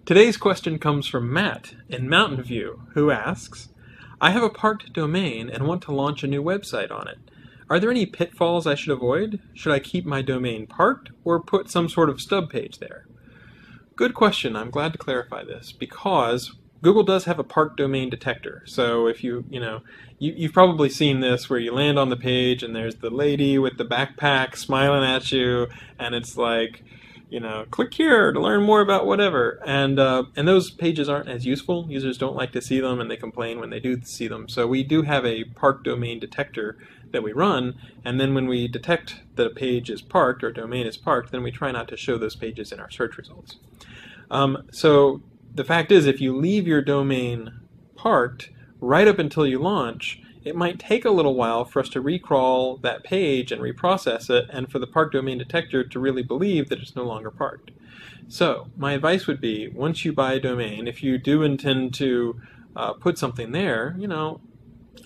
Today's question comes from Matt in Mountain View, who asks, I have a parked domain and want to launch a new website on it. Are there any pitfalls I should avoid? Should I keep my domain parked or put some sort of stub page there? Good question. I'm glad to clarify this because Google does have a parked domain detector. So if you've probably seen this where you land on the page and there's the lady with the backpack smiling at you and it's like, click here to learn more about whatever. And those pages aren't as useful. Users don't like to see them and they complain when they do see them. So we do have a parked domain detector that we run, and then when we detect that a page is parked or domain is parked, then we try not to show those pages in our search results. So the fact is, if you leave your domain parked right up until you launch, it might take a little while for us to recrawl that page and reprocess it, and for the parked domain detector to really believe that it's no longer parked. So my advice would be, once you buy a domain, if you do intend to put something there,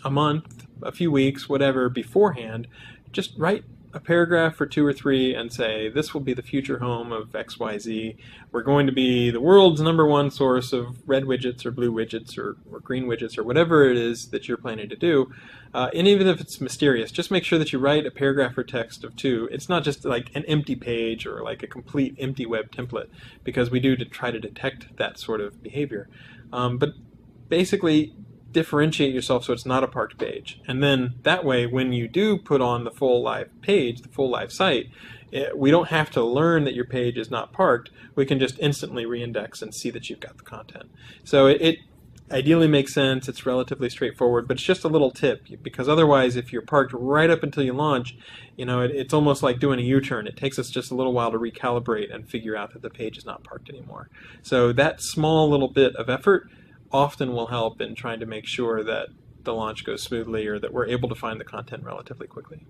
a month, a few weeks, whatever, beforehand, just write a paragraph or 2 or 3 and say, this will be the future home of XYZ. We're going to be the world's #1 source of red widgets or blue widgets or green widgets or whatever it is that you're planning to do. And even if it's mysterious, just make sure that you write a paragraph or text of 2. It's not just like an empty page or like a complete empty web template, because we do try to detect that sort of behavior. But basically, differentiate yourself so it's not a parked page. And then that way, when you do put on the full live page, the full live site, we don't have to learn that your page is not parked. We can just instantly reindex and see that you've got the content. So it ideally makes sense. It's relatively straightforward, but it's just a little tip, because otherwise, if you're parked right up until you launch, it's almost like doing a U-turn. It takes us just a little while to recalibrate and figure out that the page is not parked anymore. So that small little bit of effort often will help in trying to make sure that the launch goes smoothly or that we're able to find the content relatively quickly.